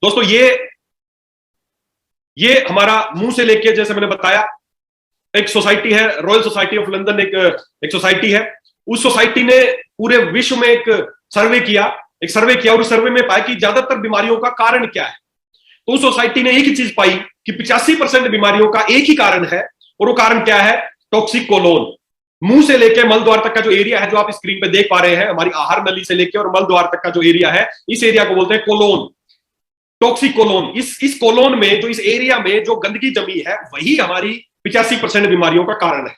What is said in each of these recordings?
दोस्तों ये हमारा मुंह से लेके, जैसे मैंने बताया, एक सोसाइटी है, रॉयल सोसाइटी ऑफ लंदन, एक सोसाइटी है। उस सोसाइटी ने पूरे विश्व में एक सर्वे किया और उस सर्वे में पाया कि ज्यादातर बीमारियों का कारण क्या है। तो उस सोसाइटी ने एक ही चीज पाई कि 85% बीमारियों का एक ही कारण है, और वो कारण क्या है? Toxic colon. मुंह से लेकर मल द्वार तक का जो एरिया है, जो आप स्क्रीन पे देख पा रहे हैं, हमारी आहार नली से लेकर और मल द्वार तक का जो एरिया है, इस एरिया को बोलते हैं कोलोन, टॉक्सिक कोलोन। इस कोलोन में, जो इस एरिया में जो गंदगी जमी है, वही हमारी 85% बीमारियों का कारण है।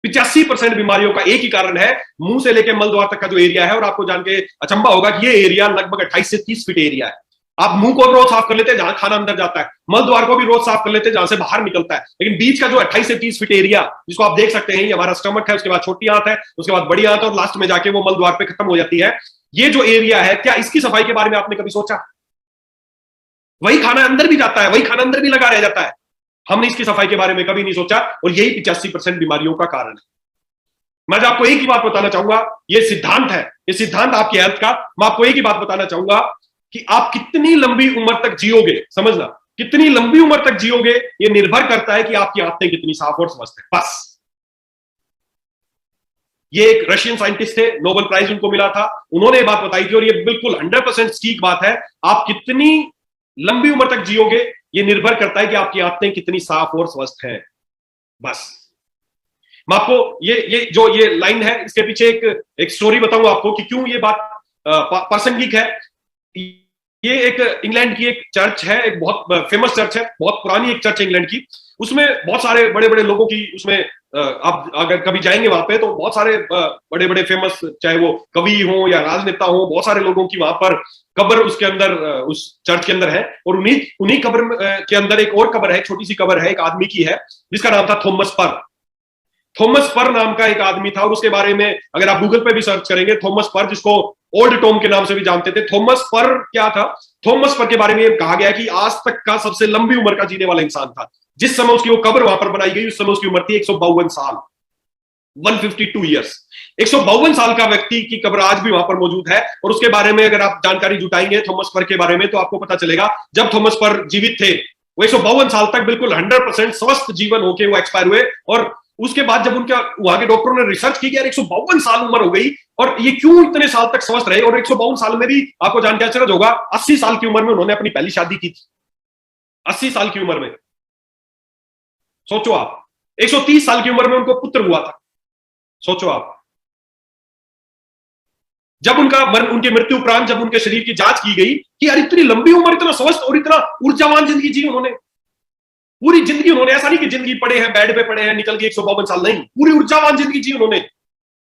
85% बीमारियों का एक ही कारण है, मुंह से लेकर मल द्वार तक का जो एरिया है। और आपको जान के अचंभा होगा कि ये एरिया लगभग 28 से 30 फीट एरिया है। आप मुंह को रोज साफ कर लेते हैं जहां खाना अंदर जाता है, मल द्वार को भी रोज साफ कर लेते हैं जहां से बाहर निकलता है, लेकिन बीच का जो 28 से 30 फीट एरिया, जिसको आप देख सकते हैं, ये हमारा स्टमक है, उसके बाद छोटी आंत है, उसके बाद बड़ी आंत है, और लास्ट में जाके वो मल द्वार पे खत्म हो जाती है। ये जो एरिया है, क्या इसकी सफाई के बारे में आपने कभी सोचा? वही खाना अंदर भी जाता है, वही खाना अंदर भी लगा रह जाता है। हमने इसकी सफाई के बारे में कभी नहीं सोचा, और यही 85% बीमारियों का कारण है। मैं आपको एक ही बात बताना चाहूंगा, ये सिद्धांत है, ये सिद्धांत आपकी हेल्थ का। मैं आपको एक ही बात बताना चाहूंगा कि आप कितनी लंबी उम्र तक जियोगे, समझना, कितनी लंबी उम्र तक जियोगे, ये निर्भर करता है कि आपकी आंतें कितनी साफ और स्वस्थ है, बस। ये एक रशियन साइंटिस्ट थे, नोबेल प्राइज उनको मिला था, उन्होंने ये बात बताई थी, और ये बिल्कुल 100% ठीक बात है। आप कितनी लंबी उम्र तक जियोगे, ये निर्भर करता है कि आपकी आंतें कितनी साफ और स्वस्थ हैं, बस। मैं आपको ये लाइन है, इसके पीछे एक स्टोरी बताऊंगा आपको कि क्यों ये बात प्रासंगिक है। ये एक इंग्लैंड की एक चर्च है, एक बहुत फेमस चर्च है, बहुत पुरानी एक चर्च है इंग्लैंड की। उसमें बहुत सारे बड़े बड़े लोगों की, उसमें आप अगर कभी जाएंगे वहां पे, तो बहुत सारे बड़े बड़े फेमस, चाहे वो कवि हो या राजनेता हो, बहुत सारे लोगों की वहां पर कब्र उसके अंदर, उस चर्च के अंदर है। और उन्हीं कब्र के अंदर एक और कब्र है, छोटी सी कब्र है, एक आदमी की है, जिसका नाम था थॉमस पर। थॉमस पर नाम का एक आदमी था, और उसके बारे में अगर आप गूगल पे भी सर्च करेंगे, थॉमस पर, जिसको ओल्ड टॉम के नाम से भी जानते थे, थॉमस पर क्या था? थॉमस पर के बारे में कहा गया कि आज तक का सबसे लंबी उम्र का जीने वाला इंसान था। जिस समय उसकी वो कब्र वहां पर बनाई गई, उस समय उसकी उम्र थी 152 साल, 152 ईयर्स। 152 साल का व्यक्ति की कब्र आज भी वहां पर मौजूद है। और उसके बारे में अगर आप जानकारी जुटाएंगे थॉमस पर के बारे में, तो आपको पता चलेगा, जब थॉमस पर जीवित थे, वो 152 साल तक बिल्कुल 100% स्वस्थ जीवन होके वो एक्सपायर हुए। और उसके बाद जब उनका वहां के डॉक्टरों ने रिसर्च की कि यार 152 साल उम्र हो गई, और ये क्यों इतने साल तक स्वस्थ रहे, और 152 साल में भी आपको जान के आश्चर्य होगा, 80 साल की उम्र में उन्होंने अपनी पहली शादी की थी। 80 साल की उम्र में, सोचो आप, 130 साल की उम्र में उनको पुत्र हुआ था, सोचो आप। जब उनके मृत्यु उपरांत जब उनके शरीर की जांच की गई कि यार इतनी लंबी उम्र, इतना स्वस्थ और इतना ऊर्जावान जिंदगी जी उन्होंने, पूरी जिंदगी उन्होंने, ऐसा नहीं कि जिंदगी पड़े हैं, बेड पे पड़े हैं, निकल के 152 साल, नहीं, पूरी ऊर्जावान जिंदगी जी उन्होंने,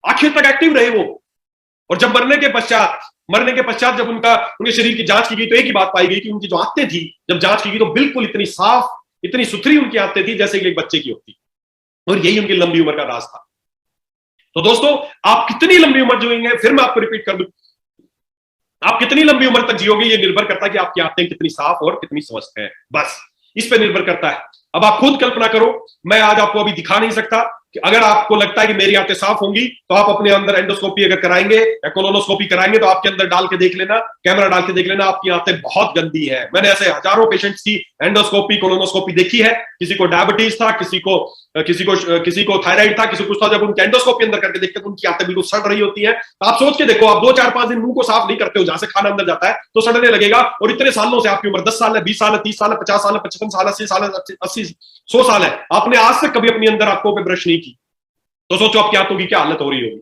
आखिर तक एक्टिव रहे वो। और जब मरने के पश्चात जब उनके शरीर की जांच की गई, तो एक ही बात पाई गई कि उनकी जो आंतें थी, जब जांच की गई, तो बिल्कुल इतनी साफ, इतनी सुथरी उनकी आंतें थी, जैसे कि एक बच्चे की होती। और यही उनकी लंबी उम्र का राज था। तो दोस्तों, आप कितनी लंबी उम्र जिएंगे, फिर मैं आपको रिपीट कर दूं, आप कितनी लंबी उम्र तक जियोगे, ये निर्भर करता है कि आपकी आंतें कितनी साफ और कितनी स्वस्थ है, बस इस पे निर्भर करता है। अब आप खुद कल्पना करो, मैं आज आपको अभी दिखा नहीं सकता कि अगर आपको लगता है कि मेरी आंतें साफ होंगी, तो आप अपने अंदर एंडोस्कोपी अगर कराएंगे या कोलोनोस्कोपी कराएंगे, तो आपके अंदर डाल के देख लेना, कैमरा डाल के देख लेना, आपकी आंतें बहुत गंदी है। मैंने ऐसे हजारों पेशेंट्स की एंडोस्कोपी, कोलोनोस्कोपी देखी है। किसी को डायबिटीज था, किसी को थायराइड था, किसी को कुछ था। जब उनकी एंडोस्कोपी अंदर करके देखते हैं तो उनकी आंतें बिल्कुल सड़ रही होती है। तो आप सोच के देखो, आप 2-4-5 दिन मुंह को साफ नहीं करते हो, जहां से खाना अंदर जाता है तो सड़ने लगेगा। और इतने सालों से आपकी उम्र 10 साल है, 20 साल है, 30 साल है, 50 साल है, 55 साल, 80 साल है, 80, 100 साल है, आपने आज तक कभी अपनी अंदर आंतों पे ब्रश नहीं की, तो सोचो आपकी आंतों की क्या हालत हो रही होगी।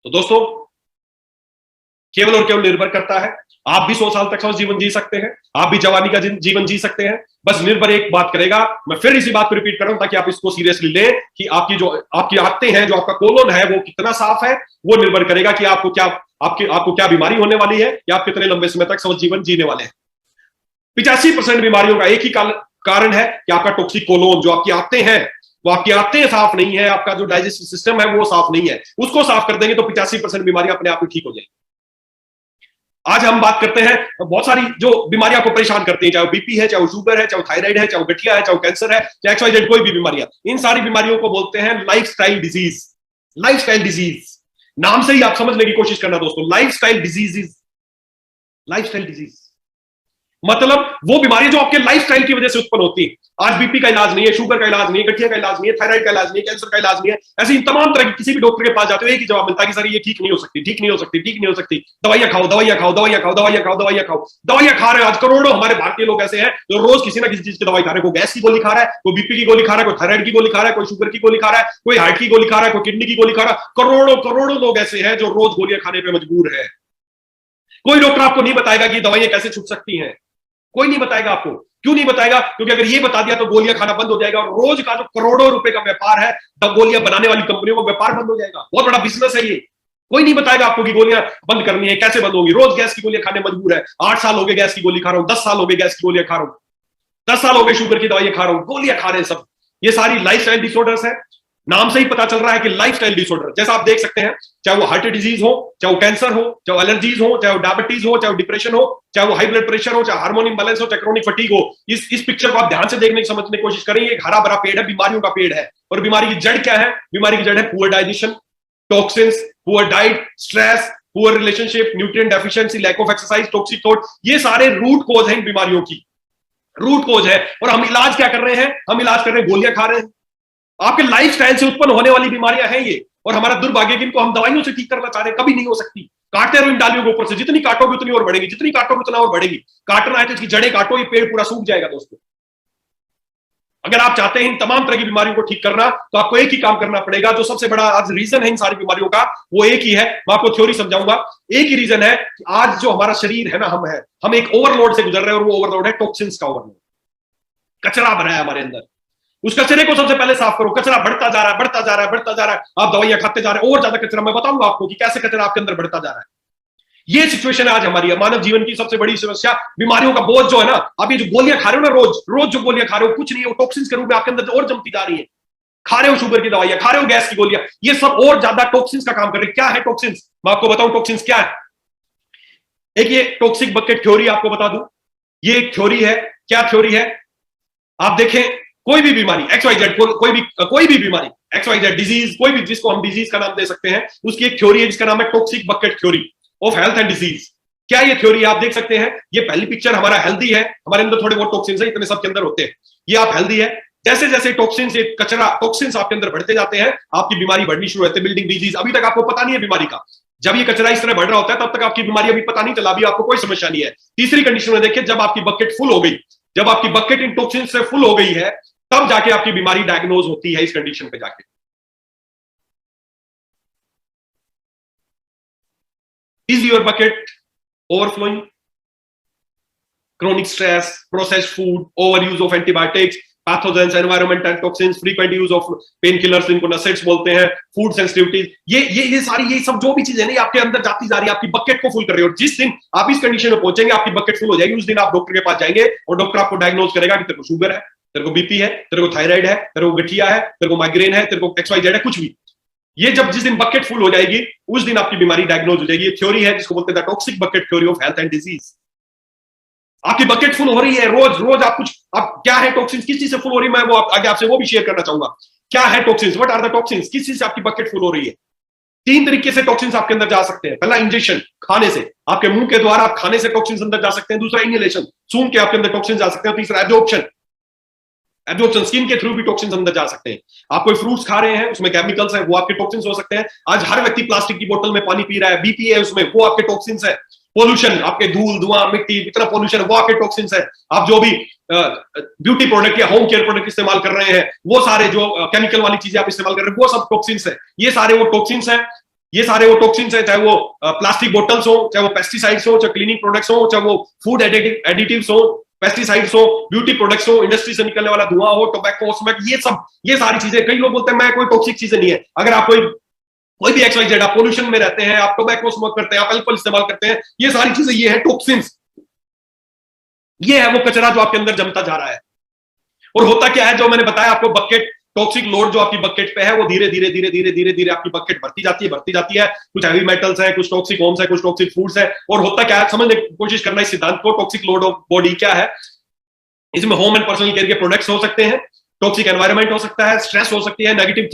तो दोस्तों, केवल और केवल निर्भर करता है, आप भी 100 साल तक स्वस्थ जीवन जी सकते हैं, आप भी जवानी का जीवन जी सकते हैं। बस निर्भर एक बात करेगा, मैं फिर इसी बात को रिपीट कर रहा हूं ताकि आप इसको सीरियसली लें, कि आपकी आंतें हैं, जो आपका कोलोन है, वो कितना साफ है, वो निर्भर करेगा कि आपको क्या बीमारी होने वाली है, या आप कितने लंबे समय तक स्वस्थ जीवन जीने वाले हैं। 85% बीमारियों का एक ही कारण है कि आपका टॉक्सिक कोलोन, जो आपकी आंतें हैं, वो आपकी आंतें साफ नहीं है, आपका जो डाइजेस्टिव सिस्टम है वो साफ नहीं है। उसको साफ कर देंगे तो 85% बीमारी अपने आप ही ठीक हो जाएगी। आज हम बात करते हैं बहुत सारी जो बीमारियां आपको परेशान करती हैं, चाहे वो बीपी है, चाहे वो शुगर है, चाहे वो थायराइड है, चाहे वो गठिया है, चाहे वो कैंसर है, चाहे XYZ कोई भी बीमारियां, इन सारी बीमारियों को बोलते हैं लाइफस्टाइल डिजीज। लाइफस्टाइल डिजीज, नाम से ही आप समझने की कोशिश करना दोस्तों, लाइफस्टाइल डिजीजेस, लाइफस्टाइल डिजीज मतलब वो बीमारी जो आपके लाइफस्टाइल की वजह से उत्पन्न होती है। आज बीपी का इलाज नहीं है, शुगर का इलाज नहीं है, गठिया का इलाज नहीं है, थायराइड का इलाज नहीं है, कैंसर का इलाज नहीं है, ऐसे इन तमाम तरह की किसी भी डॉक्टर के पास जाते हो एक ही जवाब मिलता है कि सर ये ठीक नहीं हो सकती, ठीक नहीं हो सकती, ठीक नहीं हो सकती, दवाइयां खाओ, दवाइयां खाओ, दवाइयां खाओ, दवाइयां खाओ, दवाइयां खाओ, दवाइयां खा रहे हैं। आज करोड़ों हमारे भारतीय लोग ऐसे हैं जो रोज किसी ना किसी चीज की दवाई खा रहे हैं। कोई गैस की गोली खा रहा है, कोई बीपी की गोली खा रहा है, कोई थायराइड की गोली खा रहा है, कोई शुगर की गोली खा रहा है, कोई हार्ट की गोली खा रहा है, कोई किडनी की गोली खा रहा है। करोड़ों करोड़ों लोग ऐसे हैं जो रोज गोलियां खाने पर मजबूर है। कोई डॉक्टर आपको नहीं बताएगा कि दवाइयां कैसे छूट सकती हैं, कोई नहीं बताएगा आपको। क्यों नहीं बताएगा? क्योंकि अगर ये बता दिया तो गोलियां खाना बंद हो जाएगा और रोज का जो करोड़ों रुपए का व्यापार है, तब गोलियां बनाने वाली कंपनियों का व्यापार बंद हो जाएगा। बहुत बड़ा बिजनेस है ये। कोई नहीं बताएगा आपको कि गोलियां बंद करनी है, कैसे बंद होगी। रोज गैस की गोलियां खाने मजबूर है। 8 साल हो गए गैस की गोली खा रहा हूं, 10 साल हो गए गैस की गोलियां खा रहा हूं, 10 साल हो गए शुगर की दवाइयां खा रहा हूं, गोलियां खा रहे हैं सब। ये सारी लाइफस्टाइल डिसऑर्डर्स है। नाम से ही पता चल रहा है कि लाइफस्टाइल डिसऑर्डर, जैसा आप देख सकते हैं, चाहे वो हार्ट डिजीज हो, चाहे वो कैंसर हो, चाहे वो एलर्जीज हो, चाहे वो डायबिटीज हो, चाहे वो डिप्रेशन हो, चाहे वो हाई ब्लड प्रेशर हो, चाहे हार्मोन इंबैलेंस हो, चाहे क्रोनिक फटीग हो। इस पिक्चर को आप ध्यान से देखने की समझने की कोशिश करें। एक हरा भरा पेड़ है, बीमारियों का पेड़ है। और बीमारी की जड़ क्या है? बीमारी की जड़ है poor digestion, toxins, poor diet, stress, poor relationship, nutrient deficiency, lack of exercise, toxic thought. ये सारे रूट कॉज हैं इन बीमारियों की, रूट कॉज है। और हम इलाज क्या कर रहे हैं? हम इलाज कर रहे हैं, गोलियां खा रहे हैं। आपके लाइफस्टाइल से उत्पन्न होने वाली बीमारियां हैं ये। और हमारा दुर्भाग्य कि इनको हम दवाइयों से ठीक करना चाह रहे हैं, कभी नहीं हो सकती। काटते रहो इन डालियों के ऊपर से, जितनी काटोगे उतनी और बढ़ेगी, जितनी काटोगे उतना और बढ़ेगी। काटना है तो इसकी जड़ें काटो, ये पेड़ पूरा सूख जाएगा दोस्तों। अगर आप चाहते हैं इन तमाम तरह की बीमारियों को ठीक करना, तो आपको एक ही काम करना पड़ेगा। जो सबसे बड़ा आज रीजन है इन सारी बीमारियों का, वो एक ही है। मैं आपको थ्योरी समझाऊंगा। एक ही रीजन है कि आज जो हमारा शरीर है ना, हम एक ओवरलोड से गुजर रहे हैं। और वो ओवरलोड है टॉक्सिन्स का ओवरलोड। कचरा भरा है हमारे अंदर। उस कचरे को सबसे पहले साफ करो। कचरा बढ़ता जा रहा है, बढ़ता जा रहा है, बढ़ता जा रहा है। आप दवाइयां खाते जा रहे हैं, और ज्यादा कचरा। मैं बताऊंगा आपको कि कैसे कचरा आपके अंदर बढ़ता जा रहा है। ये सिचुएशन आज हमारी मानव जीवन की सबसे बड़ी समस्या, बीमारियों का बोझ जो है ना। आप ये जो गोलियां खा रहे हो ना, रोज रोज जो गोलियां खा रहे हो, कुछ नहीं है, वो टॉक्सिन्स के रूप में आपके अंदर और जमती जा रही है। खा रहे हो शुगर की दवाइयां, खा रहे हो गैस की गोलियां, ये सब और ज्यादा टॉक्सिन्स का काम कर रहे हैं। क्या है टॉक्सिन्स? मैं आपको बताऊं टॉक्सिन्स क्या है। एक ये टॉक्सिक बकेट थ्योरी आपको बता दूं। ये एक थ्योरी है। क्या थ्योरी है? आप देखें, कोई भी बीमारी XYZ, कोई भी बीमारी XYZ डिजीज, कोई भी, जिसको हम डिजीज का नाम दे सकते हैं, उसकी एक थ्योरी है जिसका नाम है toxic bucket theory of health and disease. क्या ये थ्योरी आप देख सकते हैं? ये पहली पिक्चर हमारा हेल्दी है, हमारे अंदर थोड़े बहुत टॉक्सिन्स है, इतने सबके अंदर होते हैं। ये आप हेल्दी है। जैसे जैसे टॉक्सिन्स, कचरा, टॉक्सिन्स आपके अंदर बढ़ते जाते हैं, आपकी बीमारी बढ़नी शुरू होती है। बिल्डिंग डिजीज, अभी तक आपको पता नहीं है बीमारी का। जब ये कचरा इस तरह बढ़ रहा होता है, तब तक आपकी बीमारी अभी पता नहीं चला, अभी आपको कोई समस्या नहीं है। तीसरी कंडीशन में देखिए, जब आपकी बकेट फुल हो गई, जब आपकी बकेट इन टॉक्सिन से फुल हो गई है, तब जाके आपकी बीमारी डायग्नोज होती है। इस कंडीशन पे जाके is your bucket overflowing? Chronic stress, processed food, over use of antibiotics, pathogens, environmental toxins, frequent use of pain killers, इनको नसेट्स बोलते हैं, फूड सेंसिटिविटीज, ये सारी, ये सब जो भी चीजें नहीं आपके अंदर जाती जा रही है, आपकी बकेट को फुल कर रही है। और जिस दिन आप इस कंडीशन में पहुंचेंगे, आपकी बकेट फुल हो जाएगी, उस दिन आप डॉक्टर के पास जाएंगे और डॉक्टर आपको डायग्नोज करेगा कि तेरे को शुगर है, तेरे को बीपी है, तेरे को थायराइड है, तेरे को गठिया है, तेरे को माइग्रेन है, तेरे को XYZ है, कुछ भी। ये जब जिस दिन बकेट फुल हो जाएगी, उस दिन आपकी बीमारी डायग्नोज हो जाएगी। ये थ्योरी है जिसको बोलते हैं toxic bucket theory of health and disease. आपकी बकेट फुल हो रही है, रोज रोज आप क्या है टॉक्सिन्स, किस चीज से फुल हो रही है, मैं वो आगे आपसे वो भी शेयर करना चाहूंगा। क्या है toxins? What are the toxins? किस चीज से आपकी बकेट फुल हो रही है? 3 तरीके से टॉक्सिन्स आपके अंदर जा सकते हैं। पहला इंजेक्शन, खाने से, आपके मुंह के द्वारा आप खाने से टॉक्सिन्स अंदर जा सकते हैं। दूसरा इनहेलेशन, सूंघ के आपके अंदर टॉक्सिन्स जा सकते हैं। तीसरा एब्जॉर्प्शन, स्किन के थ्रू भी टॉक्सिन्स अंदर जा सकते हैं। आप कोई फ्रूट्स खा रहे हैं, उसमें केमिकल्स हैं, वो आपके टॉक्सिन्स हो सकते हैं। आज हर व्यक्ति प्लास्टिक की बोतल में पानी पी रहा है, बीपी है उसमें, वो आपके टॉक्सिन्स है। पोल्यूशन, आपके धूल, धुआं, मिट्टी, इतना पोल्यूशन, वो आपके टॉक्सिन्स है। आप जो भी ब्यूटी प्रोडक्ट या होम केयर प्रोडक्ट इस्तेमाल कर रहे हैं, वो सारे जो केमिकल वाली चीजें आप इस्तेमाल कर रहे हैं, वो सब टॉक्सिन्स है। ये सारे वो टॉक्सिन्स हैं, ये सारे वो टॉक्सिन्स हैं। चाहे वो प्लास्टिक बोटल्स हो, चाहे वो पेस्टिसाइड्स हो, चाहे क्लीनिंग प्रोडक्ट्स हो, चाहे वो फूड एडिटिव्स हो, पेस्टिसाइड्स हो, ब्यूटी प्रोडक्ट्स हो, इंडस्ट्री से निकलने वाला धुआं हो, टोबैको, स्मोक, ये सारी चीजें। कई लोग बोलते हैं मैं कोई टॉक्सिक चीजें नहीं है। अगर आप कोई भी XYZ, आप पोल्यूशन में रहते हैं, आप टोबैको स्मोक करते हैं, आप अल्कोहल इस्तेमाल करते हैं, ये सारी चीजें, ये है टॉक्सिन्स। ये है वो कचरा जो आपके अंदर जमता जा रहा है। और होता क्या है, जो मैंने बताया आपको, बकेट, टॉक्सिक लोड जो आपकी बकेट पे है, वो धीरे धीरे धीरे धीरे धीरे धीरे आपकी बकेट भरती जाती है। कुछ हैवी मेटल्स है, कुछ टॉक्सिक होम्स है, कुछ टॉक्सिक फूड्स है। और होता क्या है, समझने की कोशिश करना इस सिद्धांत को। टॉक्सिक लोड ऑफ बॉडी क्या है? इसमें होम एंड पर्सनल केयर के प्रोडक्ट्स हो सकते हैं, टॉक्सिक एनवायरनमेंट हो सकता है, स्ट्रेस हो सकती है, negative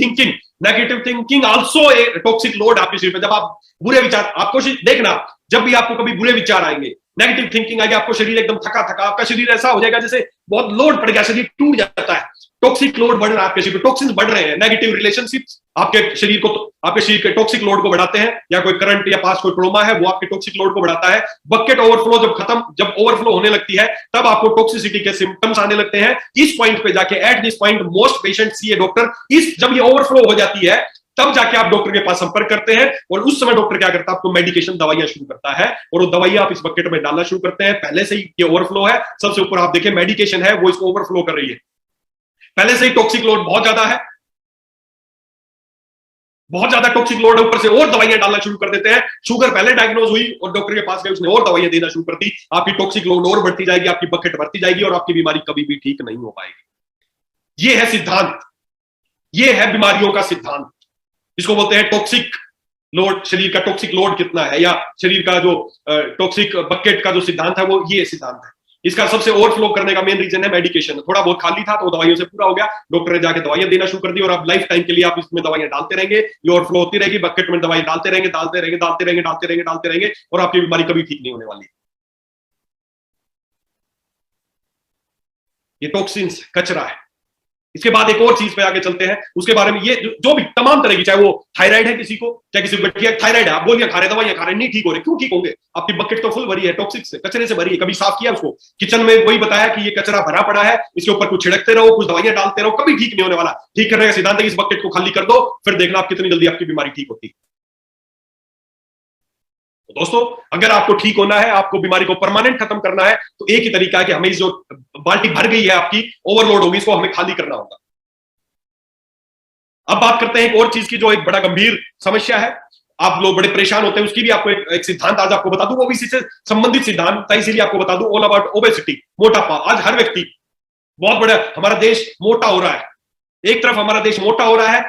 thinking also a toxic load आपके शरीर पे। जब आप बुरे विचार, आपको देखना, जब भी आपको कभी बुरे विचार आएंगे, नेगेटिव थिंकिंग आएगी, आपको शरीर एकदम थका थका, आपका शरीर ऐसा हो जाएगा जैसे बहुत लोड पड़ गया, शरीर टूट जाता है। टॉक्सिक लोड बढ़ रहा है आपके शरीर पे, टॉक्सिन्स बढ़ रहे हैं, नेगेटिव रिलेशनशिप्स आपके शरीर के टॉक्सिक लोड को बढ़ाते हैं, या कोई करंट या पास कोई ट्रोमा है वो आपके टॉक्सिक लोड को बढ़ाता है। बकेट ओवरफ्लो जब ओवरफ्लो होने लगती है तब आपको टॉक्सिसिटी के सिम्टम्स आने लगते हैं। इस पॉइंट पे जाके, at this point most patient see a doctor. जब ये ओवरफ्लो हो जाती है तब जाके आप डॉक्टर के पास संपर्क करते हैं, और उस समय डॉक्टर क्या करता है, आपको मेडिकेशन दवाइयां शुरू करता है, और वो दवाइयां आप इस बकेट में डालना शुरू करते हैं। पहले से ही ये ओवरफ्लो है, सबसे ऊपर आप देखें मेडिकेशन है, वो इसको ओवरफ्लो कर रही है। पहले से ही टॉक्सिक लोड बहुत ज्यादा है, बहुत ज्यादा टॉक्सिक लोड है, ऊपर से और दवाइयां डालना शुरू कर देते हैं। शुगर पहले डायग्नोज हुई और डॉक्टर के पास गए, उसने और दवाइयां देना शुरू कर दी, आपकी टॉक्सिक लोड और बढ़ती जाएगी, आपकी बकेट बढ़ती जाएगी, और आपकी बीमारी कभी भी ठीक नहीं हो पाएगी। ये है सिद्धांत, ये है बीमारियों का सिद्धांत, इसको बोलते हैं टॉक्सिक लोड। शरीर का टॉक्सिक लोड कितना है, या शरीर का जो टॉक्सिक बकेट का जो सिद्धांत है, वो ये सिद्धांत है। इसका सबसे ओवरफ्लो करने का मेन रीजन है मेडिकेशन। थोड़ा बहुत खाली था तो दवाइयों से पूरा हो गया, डॉक्टर ने जाके दवाइयां देना शुरू कर दी, और अब लाइफ टाइम के लिए आप इसमें दवाइयां डालते रहेंगे, ये ओवरफ्लो होती रहेगी, बकेट में दवाई डालते रहेंगे, और आपकी बीमारी कभी ठीक नहीं होने वाली। ये टॉक्सिन्स कचरा है। इसके बाद एक और चीज पे आगे चलते हैं, उसके बारे में, ये जो भी तमाम तरह की, चाहे वो थायराइड है किसी को, चाहे किसी को थायराइड है, आप बोलिए खा रहे दवाइयां खा रहे, नहीं ठीक हो रहे, क्यों ठीक होंगे? आपकी बकेट तो फुल भरी है, टॉक्सिक से, कचरे से भरी है। कभी साफ किया उसको? किचन में वही बताया कि ये कचरा भरा पड़ा है, इसके ऊपर कुछ छिड़कते रहो, कुछ दवाइयां डालते रहो, कभी ठीक नहीं होने वाला। ठीक करने का सिद्धांत है, इस बकेट को खाली कर दो, फिर देखना आप कितनी जल्दी आपकी बीमारी ठीक होती है। तो दोस्तों, अगर आपको ठीक होना है, आपको बीमारी को परमानेंट खत्म करना है, तो एक ही तरीका है कि हमें जो बाल्टी भर गई है आपकी, ओवरलोड होगी, इसको हमें खाली करना होगा। अब बात करते हैं एक और चीज की, जो एक बड़ा गंभीर समस्या है, आप लोग बड़े परेशान होते हैं, उसकी भी आपको एक सिद्धांत आज आपको बता दूं, वो भी इसी से संबंधित सिद्धांत था, इसीलिए आपको बता दूं, ऑल अबाउट ओबेसिटी, मोटापा। आज हर व्यक्ति, बहुत बड़ा हमारा देश मोटा हो रहा है। एक तरफ हमारा देश मोटा हो रहा है,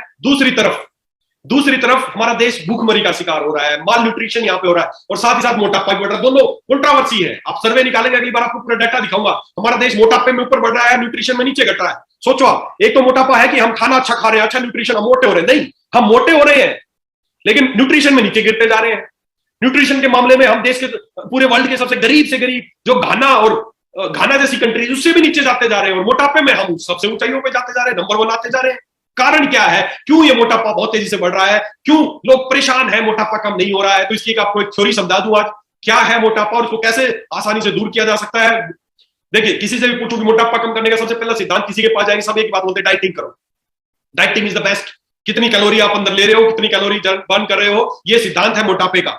दूसरी तरफ हमारा देश भूखमरी का शिकार हो रहा है, माल न्यूट्रिशन यहाँ पे हो रहा है, और साथ ही साथ मोटापा भी बढ़ रहा है। दोनों कंट्रोवर्सी है। आप सर्वे निकालेंगे, अगली बार आपको पूरा डाटा दिखाऊंगा। हमारा देश मोटापे में ऊपर बढ़ रहा है, न्यूट्रिशन में नीचे घट रहा है। सोचो आप, एक तो मोटापा है कि हम खाना अच्छा खा रहे हैं, अच्छा न्यूट्रिशन, हम मोटे हो रहे हैं। नहीं, हम मोटे हो रहे हैं लेकिन न्यूट्रिशन में नीचे गिरते जा रहे हैं। न्यूट्रिशन के मामले में हम देश के, पूरे वर्ल्ड के सबसे गरीब से गरीब, जो घाना जैसी कंट्री, उससे भी नीचे जाते जा रहे हैं, और मोटापे में हम सबसे ऊंचाइयों पे जाते जा रहे हैं, नंबर 1 आते जा रहे हैं। कारण क्या है? क्यों ये मोटापा बहुत तेजी से बढ़ रहा है? क्यों लोग परेशान हैं, मोटापा कम नहीं हो रहा है? तो इसकी आपको एक थ्योरी समझा दूं आज, क्या है मोटापा और इसको कैसे आसानी से दूर किया जा सकता है। देखिए, किसी से भी पूछो कि मोटापा कम करने का सबसे पहला सिद्धांत, किसी के पास जाएंगे सब एक बात बोलते हैं, डाइटिंग करो। Dieting is the best. कितनी कैलोरी आप अंदर ले रहे हो, कितनी कैलोरी बर्न कर रहे हो, ये सिद्धांत है मोटापे का।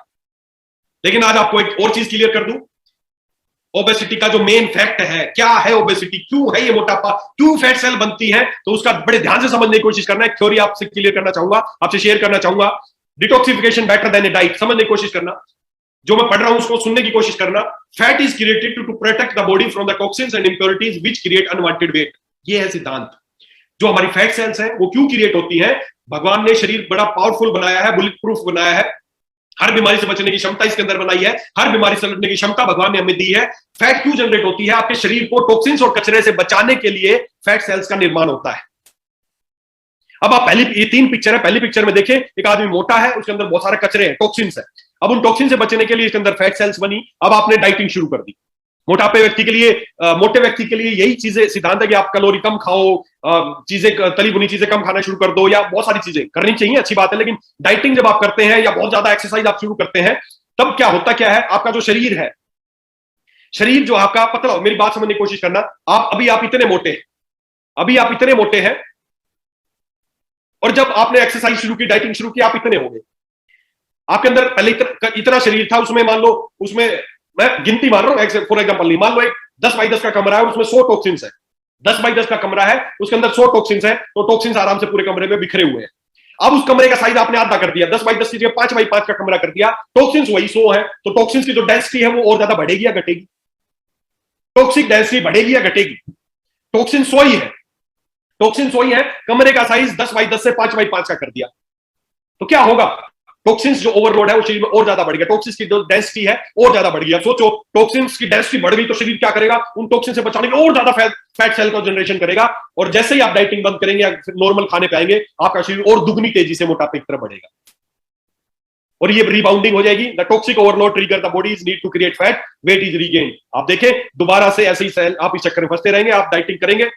लेकिन आज आपको एक और चीज क्लियर कर दूं, ओबेसिटी का जो मेन फैक्ट है, क्या है ओबेसिटी, क्यों है ये मोटापा, क्यों फैट सेल बनती है, तो उसका बड़े ध्यान से समझने की कोशिश करना है। थ्योरी आपसे क्लियर करना चाहूंगा, आपसे शेयर करना चाहूंगा। डिटॉक्सिफिकेशन बेटर देन ए डाइट, समझने की कोशिश करना, जो मैं पढ़ रहा हूं उसको सुनने की कोशिश करना। Fat is created to protect the body from the toxins and impurities which create unwanted weight. ये है सिद्धांत। जो हमारी फैट सेल्स हैं वो क्यों क्रिएट होती हैं? भगवान ने शरीर बड़ा पावरफुल बनाया है, बुलेट प्रूफ बनाया है, हर बीमारी से बचने की क्षमता इसके अंदर बनाई है, हर बीमारी से लड़ने की क्षमता भगवान ने हमें दी है। फैट क्यों जनरेट होती है? आपके शरीर को टॉक्सिन्स और कचरे से बचाने के लिए फैट सेल्स का निर्माण होता है। अब आप ये 3 पिक्चर है, पहली पिक्चर में देखें, एक आदमी मोटा है, उसके अंदर बहुत सारे कचरे हैं, टॉक्सिन्स है। अब उन टॉक्सिन से बचने के लिए इसके अंदर फैट सेल्स बनी। अब आपने डाइटिंग शुरू कर दी। मोटे व्यक्ति के लिए यही चीजें सिद्धांत है कि आप कैलोरी कम खाओ, चीजें तली भुनी चीजें कम खाना शुरू कर दो, या बहुत सारी चीजें करनी चाहिए, अच्छी बात है। लेकिन डाइटिंग जब आप करते हैं या बहुत ज्यादा एक्सरसाइज आप शुरू करते हैं, तब क्या होता क्या है, आपका जो शरीर है, शरीर जो आपका पतला, मेरी बात समझने की कोशिश करना, आप इतने मोटे हैं, और जब आपने एक्सरसाइज शुरू की, डाइटिंग शुरू की, आप इतने हो गए। आपके अंदर पहले इतना शरीर था, उसमें मान लो, उसमें मैं गिनती मार रहा हूं, फॉर एग्जांपल नहीं, मान लो एक 10 बाई 10 का कमरा है, उसमें 100 टॉक्सिन्स है। 10 बाई 10 का कमरा है, उसके अंदर 100 टॉक्सिन्स है, तो टॉक्सिन्स आराम से पूरे कमरे में बिखरे हुए हैं। अब उस कमरे का साइज आपने आधा कर दिया, 10 बाई 10 की जगह 5 बाई 5 का कमरा कर दिया, टॉक्सिन्स वही 100 है, तो टॉक्सिन्स की जो डेंसिटी है वो और ज्यादा बढ़ेगी या घटेगी? टॉक्सिक डेंसिटी बढ़ेगी या घटेगी? टॉक्सिन 100 ही है, कमरे का साइज 10 बाई 10 से 5 बाई 5 का कर दिया, तो क्या होगा? टॉक्सिन्स जो ओवरलोड है वो शरीर में और ज्यादा बढ़ गया, टॉक्सिन्स की जो डेंसिटी है और ज्यादा बढ़ गया। सोचो टॉक्सिन्स की डेंसिटी बढ़ गई तो शरीर क्या करेगा, उन टॉक्सिन से बचाने के लिए और ज्यादा फैट सेल का जनरेशन करेगा, और जैसे ही आप डाइटिंग बंद करेंगे या नॉर्मल खाने पे आएंगे, आपका शरीर और दुगनी तेजी से मोटापे की तरफ बढ़ेगा और ये रिबाउंडिंग हो जाएगी। The toxic overload trigger the body's need to create fat, weight is regain. आप देखें दोबारा से ऐसे ही सेल आप इस चक्कर में फंसते रहेंगे, आप डाइटिंग करेंगे,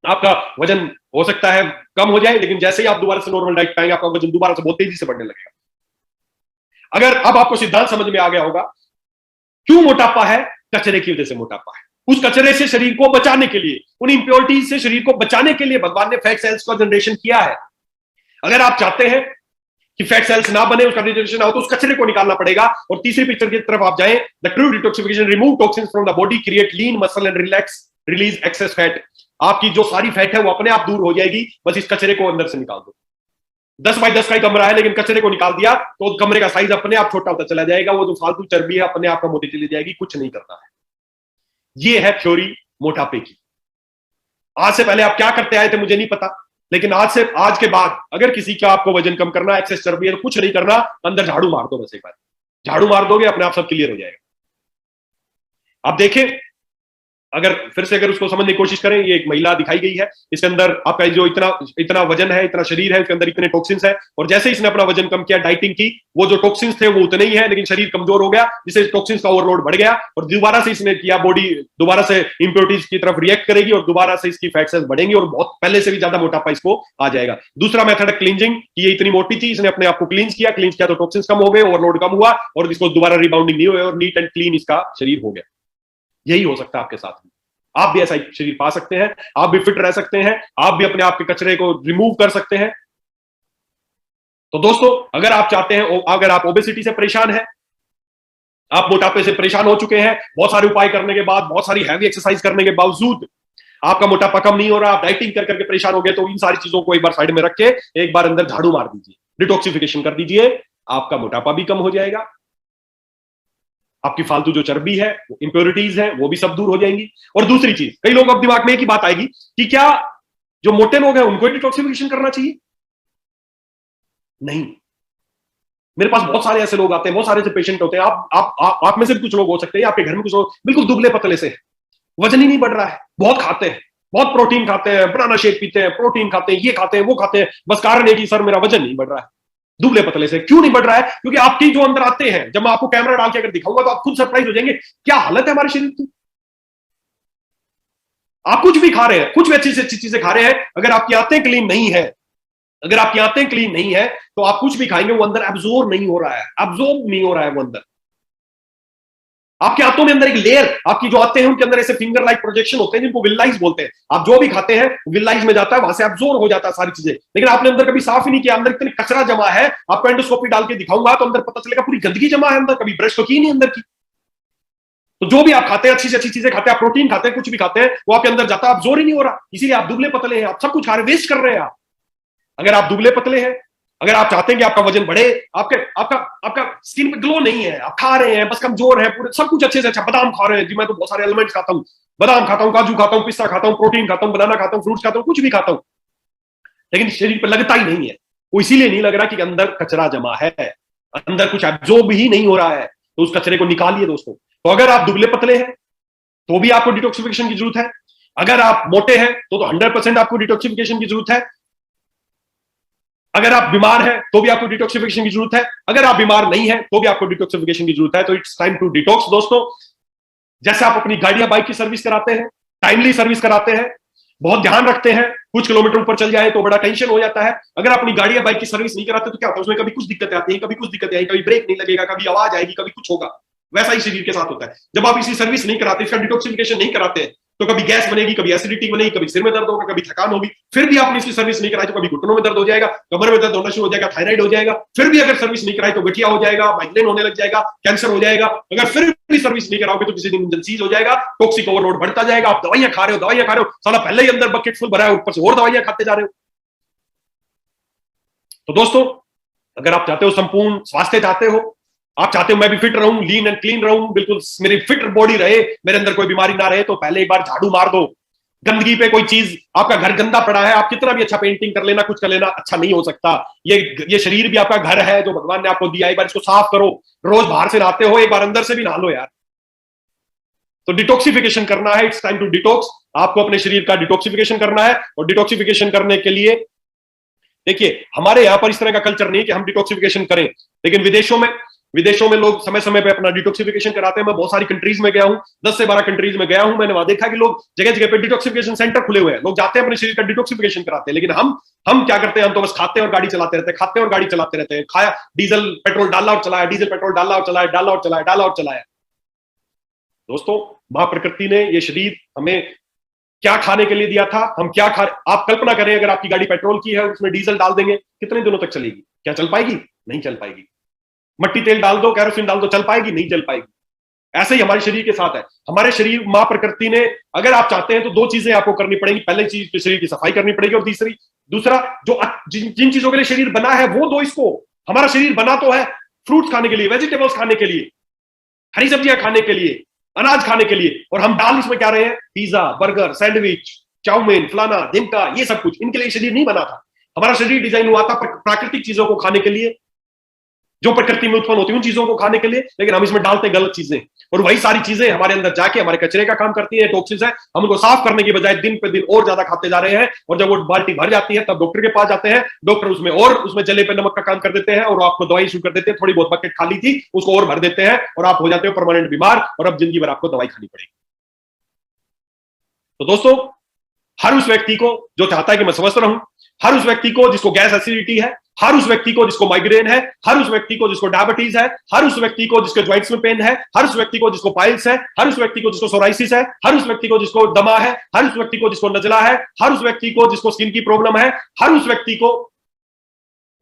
आपका वजन हो सकता है कम हो जाए, लेकिन जैसे ही आप दोबारा से नॉर्मल डाइट पाएंगे, आपका वजन दोबारा से बहुत तेजी से बढ़ने लगेगा। अगर अब आपको सिद्धांत समझ में आ गया होगा क्यों मोटापा है, कचरे की वजह से मोटापा है। उस कचरे से शरीर को बचाने के लिए, उन इंप्योरिटीज से शरीर को बचाने के लिए भगवान ने फैट सेल्स का जनरेशन किया है। अगर आप चाहते हैं कि फैट सेल्स ना बने, उसका जनरेशन ना हो, तो उस कचरे को निकालना पड़ेगा। और तीसरी पिक्चर की तरफ आप जाएं, the true detoxification remove toxins from the body, create lean muscle and relax release access fat. आपकी जो सारी फैट है वो अपने आप दूर हो जाएगी, बस इस कचरे को अंदर से निकाल दो। 10 बाय 10 का ही कमरा है, लेकिन कचरे को निकाल दिया तो कमरे का साइज अपने आप छोटा होता चला जाएगा, वो जो फालतू चर्बी है अपने आप कम होती चली जाएगी, कुछ नहीं करना है। ये है थ्योरी मोटापे की। आज से पहले आप क्या करते आए थे मुझे नहीं पता, लेकिन आज के बाद अगर किसी का आपको वजन कम करना, एक्सेस चर्बी है, तो कुछ नहीं करना, अंदर झाड़ू मार दो। बस एक बार झाड़ू मार दोगे अपने आप सब क्लियर हो जाएगा। आप देखें, अगर फिर से अगर उसको समझने की कोशिश करें, ये एक महिला दिखाई गई है, इसके अंदर आपका जो इतना वजन है, इतना शरीर है, इसके अंदर इतने टॉक्सिन्स है, और जैसे इसने अपना वजन कम किया, डाइटिंग की, वो जो टॉक्सिन्स थे वो उतने ही है, लेकिन शरीर कमजोर हो गया, जिससे टॉक्सिन्स का ओवरलोड बढ़ गया, और दोबारा से इसने किया, बॉडी दोबारा से इंप्योरिटीज की तरफ रिएक्ट करेगी और दोबारा से इसकी फैट सेल्स बढ़ेंगी और बहुत पहले से भी ज्यादा मोटापा इसको आ जाएगा। दूसरा मेथड है क्लींजिंग, कि ये इतनी मोटी थी, इसने अपने आप को क्लींस किया तो टॉक्सिन्स कम हो गए, ओवरलोड कम हुआ और इसको दोबारा रिबाउंडिंग नहीं हुआ और नीट एंड क्लीन इसका शरीर हो गया। यही हो सकता है आपके साथ में। आप भी ऐसा शरीर पा सकते हैं, आप भी फिट रह सकते हैं, आप भी अपने आप के कचरे को रिमूव कर सकते हैं। तो दोस्तों, अगर आप चाहते हैं, अगर आप ओबेसिटी से परेशान हैं, आप मोटापे से परेशान हो चुके हैं, बहुत सारे उपाय करने के बाद, बहुत सारी हैवी एक्सरसाइज करने के बावजूद आपका मोटापा कम नहीं हो रहा, आप डाइटिंग कर करके परेशान हो गए, तो इन सारी चीजों को एक बार साइड में रख के एक बार अंदर झाड़ू मार दीजिए, डिटॉक्सिफिकेशन कर दीजिए, आपका मोटापा भी कम हो जाएगा, आपकी फालतू जो चर्बी है, इंप्योरिटीज है, वो भी सब दूर हो जाएंगी। और दूसरी चीज, कई लोग अब दिमाग में एक ही बात आएगी कि क्या जो मोटे लोग हैं उनको डिटॉक्सिफिकेशन करना चाहिए? नहीं। मेरे पास बहुत सारे ऐसे लोग आते हैं, बहुत सारे ऐसे पेशेंट होते हैं, आप में से भी कुछ लोग हो सकते हैं, आपके घर में कुछ लोग बिल्कुल दुबले पतले से, वजन ही नहीं बढ़ रहा है, बहुत खाते हैं, बहुत प्रोटीन खाते हैं, बनाना शेक पीते हैं, प्रोटीन खाते हैं, ये खाते हैं, वो खाते हैं, बस कारण है कि सर मेरा वजन नहीं बढ़ रहा है। दुबले पतले से क्यों नहीं बढ़ रहा है? क्योंकि आपकी जो अंदर आते हैं, जब मैं आपको कैमरा डाल के अगर दिखाऊंगा तो आप खुद सरप्राइज हो जाएंगे, क्या हालत है हमारे शरीर की। आप कुछ भी खा रहे हैं, कुछ भी अच्छी से अच्छी चीजें खा रहे हैं, अगर आपकी आंतें क्लीन नहीं है, अगर आपकी आंतें क्लीन नहीं है, तो आप कुछ भी खाएंगे वो अंदर एब्जॉर्ब नहीं हो रहा है, एब्जॉर्ब नहीं हो रहा है वो अंदर। आपके आंतों में अंदर एक लेयर, आपकी जो आते हैं उनके अंदर ऐसे फिंगर लाइक प्रोजेक्शन होते हैं जिनको विलाइज बोलते हैं। आप जो भी खाते हैं विलाइज में जाता है, वहां से एब्जॉर्ब हो जाता है सारी चीजें, लेकिन आपने अंदर कभी साफ ही नहीं किया, अंदर इतनी कचरा जमा है। आपको एंडोस्कोपी डाल के दिखाऊंगा तो अंदर पता चलेगा पूरी गंदगी जमा है अंदर, कभी ब्रश तो की नहीं अंदर की। तो जो भी आप खाते हैं, अच्छी से अच्छी चीजें खाते हैं, आप प्रोटीन खाते हैं, कुछ भी खाते हैं, वो आपके अंदर जाता है, आप जोर ही नहीं हो रहा, इसीलिए आप दुबले पतले हैं, आप सब कुछ खा रहे, वेस्ट कर रहे हैं आप। अगर आप दुबले पतले हैं, अगर आप चाहते हैं कि आपका वजन बढ़े, आपका स्किन पे ग्लो नहीं है, आप खा रहे हैं बस कमजोर है, पूरे सब कुछ अच्छे से अच्छा, बादाम खा रहे हैं जी, मैं तो बहुत सारे एलिमेंट्स खाता हूं, बादाम खाता हूं, काजू खाता हूं, पिस्ता खाता हूं, प्रोटीन खाता हूं, बनाना खाता हूं, फ्रूट्स खाता हूं, कुछ भी खाता हूं, लेकिन शरीर पर लगता ही नहीं है। वो इसीलिए नहीं लग रहा कि अंदर कचरा जमा है, अंदर कुछ एब्जॉर्ब ही नहीं हो रहा है, तो उस कचरे को निकालिए दोस्तों। तो अगर आप दुबले पतले हैं तो भी आपको डिटॉक्सिफिकेशन की जरूरत है, अगर आप मोटे हैं तो 100% आपको डिटॉक्सिफिकेशन की जरूरत है, अगर आप बीमार हैं तो भी आपको डिटॉक्सिफिकेशन की जरूरत है, अगर आप बीमार नहीं है तो भी आपको डिटॉक्सिफिकेशन की जरूरत है। तो इट्स टाइम टू डिटॉक्स दोस्तों। जैसे आप अपनी गाड़ी या बाइक की सर्विस कराते हैं, टाइमली सर्विस कराते हैं, बहुत ध्यान रखते हैं, कुछ किलोमीटर ऊपर चल जाए तो बड़ा टेंशन हो जाता है। अगर अपनी गाड़ी या बाइक की सर्विस नहीं कराते तो क्या होता है, उसमें कभी कुछ दिक्कतें आती हैं, कभी कुछ दिक्कतें आई, कभी ब्रेक नहीं लगेगा, कभी आवाज आएगी, कभी कुछ होगा। वैसा ही शरीर के साथ होता है, जब आप इसी सर्विस नहीं कराते, इसका डिटॉक्सिफिकेशन नहीं कराते हैं, तो कभी गैस बनेगी, कभी एसिडिटी बनेगी, कभी सिर में दर्द होगा, कभी थकान होगी। फिर भी आपने इसकी सर्विस नहीं कराई तो कभी घुटनों में दर्द हो जाएगा, कमर में दर्द होना शुरू हो जाएगा, थायराइड हो जाएगा। फिर भी अगर सर्विस नहीं कराई तो गठिया हो जाएगा, माइग्रेन होने लग जाएगा, कैंसर हो जाएगा। अगर फिर भी सर्विस नहीं कराओगे तो किसी दिन इंजन हो जाएगा, टॉक्सिक ओवरलोड बढ़ता जाएगा, आप दवाइयां खा रहे हो, साला पहले ही अंदर बकेट फुल भरा है, ऊपर से और दवाइयां खाते जा रहे हो। तो दोस्तों, अगर आप चाहते हो संपूर्ण स्वास्थ्य चाहते हो, आप चाहते हो मैं भी फिट रहूं, लीन एंड क्लीन रहूं, बिल्कुल मेरी फिट बॉडी रहे, मेरे अंदर कोई बीमारी ना रहे, तो पहले एक बार झाड़ू मार दो गंदगी पे कोई चीज, आपका घर गंदा पड़ा है, आप कितना भी अच्छा पेंटिंग कर लेना, कुछ कर लेना, अच्छा नहीं हो सकता। ये शरीर भी आपका घर है जो भगवान ने आपको दिया, एक बार इसको साफ करो। रोज बाहर से नहाते हो, एक बार अंदर से भी नहा लो यार। तो डिटॉक्सिफिकेशन करना है, इट्स टाइम टू डिटॉक्स। आपको अपने शरीर का डिटॉक्सिफिकेशन करना है, और डिटॉक्सिफिकेशन करने के लिए देखिए हमारे यहां पर इस तरह का कल्चर नहीं कि हम डिटॉक्सिफिकेशन करें, लेकिन विदेशों में लोग समय समय पे अपना डिटॉक्सिफिकेशन कराते हैं। मैं बहुत सारी कंट्रीज में गया हूं, 10 से 12 कंट्रीज में गया हूं, मैंने वहां देखा कि लोग जगह जगह पे डिटॉक्सिफिकेशन सेंटर खुले हुए हैं, लोग जाते हैं अपने शरीर का डिटॉक्सिफिकेशन कराते हैं। लेकिन हम क्या करते हैं, हम तो बस खाते हैं और गाड़ी चलाते रहते हैं, खाते हैं और गाड़ी चलाते रहते हैं। खाया, डीजल पेट्रोल डाला और चलाया, डीजल पेट्रोल डाला और चलाया, डाला और चलाया, डाला और चलाया। दोस्तों, मां प्रकृति ने ये शरीर हमें क्या खाने के लिए दिया था, हम क्या खा, आप कल्पना करें अगर आपकी गाड़ी पेट्रोल की है, उसमें डीजल डाल देंगे, कितने दिनों तक चलेगी? क्या चल पाएगी? नहीं चल पाएगी। मट्टी तेल डाल दो, कैरोसिन डाल दो, चल पाएगी? नहीं चल पाएगी। ऐसे ही हमारे शरीर के साथ है। हमारे शरीर, मां प्रकृति ने, अगर आप चाहते हैं तो दो चीजें आपको करनी पड़ेगी। पहले चीज, शरीर की सफाई करनी पड़ेगी, और दूसरा जो जिन चीजों के लिए शरीर बना है वो दो इसको। हमारा शरीर बना तो है फ्रूट्स खाने के लिए, वेजिटेबल्स खाने के लिए, हरी सब्जियां खाने के लिए, अनाज खाने के लिए, और हम डाल इसमें क्या रहे हैं? पिज्जा, बर्गर, सैंडविच, चाउमीन, फलाना ढिमका, ये सब कुछ। इनके लिए शरीर नहीं बना था। हमारा शरीर डिजाइन हुआ था प्राकृतिक चीजों को खाने के लिए, जो प्रकृति में उत्पन्न होती है उन चीजों को खाने के लिए, लेकिन हम इसमें डालते गलत चीजें, और वही सारी चीजें हमारे अंदर जाके हमारे कचरे का काम करती है, टॉक्सिन्स है। हम उनको साफ करने की बजाय दिन पे दिन और ज्यादा खाते जा रहे हैं, और जब वो बाल्टी भर जाती है तब डॉक्टर के पास जाते हैं। डॉक्टर उसमें जले पे नमक का काम कर देते हैं, और आपको दवाई शुरू कर देते हैं। थोड़ी बहुत बकेट खाली थी, उसको और भर देते हैं, और आप हो जाते हो परमानेंट बीमार, और अब जिंदगी भर आपको दवाई खानी पड़ेगी। तो दोस्तों, हर उस व्यक्ति को जो चाहता है कि मैं स्वस्थ रहूं, हर उस व्यक्ति को जिसको गैस एसिडिटी है, हर उस व्यक्ति को जिसको माइग्रेन है, हर उस व्यक्ति को जिसको डायबिटीज है, हर उस व्यक्ति को जिसके ज्वाइंट्स में पेन है, हर उस व्यक्ति को जिसको पाइल्स है, हर उस व्यक्ति को जिसको सोराइसिस है, हर उस व्यक्ति को जिसको दमा है, हर उस व्यक्ति को जिसको नजला है, हर उस व्यक्ति को जिसको स्किन की प्रॉब्लम है, हर उस व्यक्ति को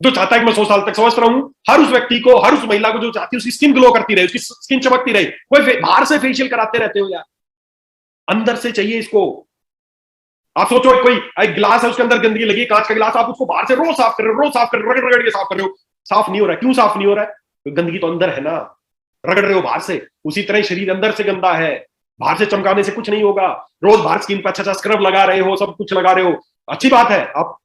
जो चाहता है कि मैं 100 साल तक स्वस्थ रहूं, हर उस व्यक्ति को, हर उस महिला को जो चाहती है उसकी स्किन ग्लो करती रहे, उसकी स्किन चमकती रहे। कोई बाहर से फेशियल कराते रहते हो यार, अंदर से चाहिए इसको। आप सोचो, कोई एक गिलास है, उसके अंदर गंदगी लगी, कांच का गिलास, आप उसको बाहर से रोज साफ कर रहे हो, रोज साफ कर रहे हो, रगड़ रगड़ के साफ कर रहे हो, साफ नहीं हो रहा है। क्यों साफ नहीं हो रहा है? तो गंदगी तो अंदर है ना, रगड़ रहे हो बाहर से। उसी तरह शरीर अंदर से गंदा है, बाहर से चमकाने से कुछ नहीं होगा। रोज बाहर स्किन पर अच्छा स्क्रब लगा रहे हो, सब कुछ लगा रहे हो, अच्छी बात है। आप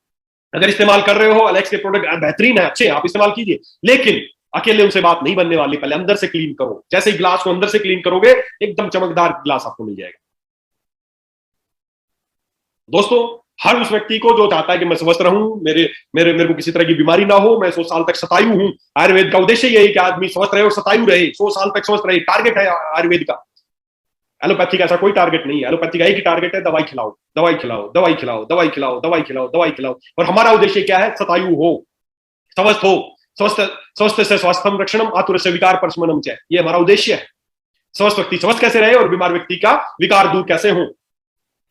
अगर इस्तेमाल कर रहे हो, एलेक्स के प्रोडक्ट बेहतरीन है, अच्छे, आप इस्तेमाल कीजिए, लेकिन अकेले उनसे बात नहीं बनने वाली। पहले अंदर से क्लीन करो। जैसे ही गिलास को अंदर से क्लीन करोगे, एकदम चमकदार गिलास आपको मिल जाएगा। दोस्तों, हर उस व्यक्ति को जो चाहता है कि मैं स्वस्थ रहूं, मेरे को किसी तरह की बीमारी ना हो, मैं 100 साल तक शतायु हूं। आयुर्वेद का उद्देश्य यही है कि आदमी स्वस्थ रहे और शतायु रहे, 100 साल तक स्वस्थ रहे, टारगेट है आयुर्वेद का। एलोपैथी का ऐसा कोई टारगेट नहीं है। एलोपैथी का एक ही टारगेट है, दवाई खिलाओ, दवाई खिलाओ, दवाई खिलाओ, दवाई खिलाओ, दवाई खिलाओ, दवाई खिलाओ। और हमारा उद्देश्य क्या है? शतायु हो, स्वस्थ हो। स्वस्थ से स्वास्थ्यम रक्षणम, आतुर से विकार परशमनम च, ये हमारा उद्देश्य है। स्वस्थ व्यक्ति स्वस्थ कैसे रहे और बीमार व्यक्ति का विकार दूर कैसे हो,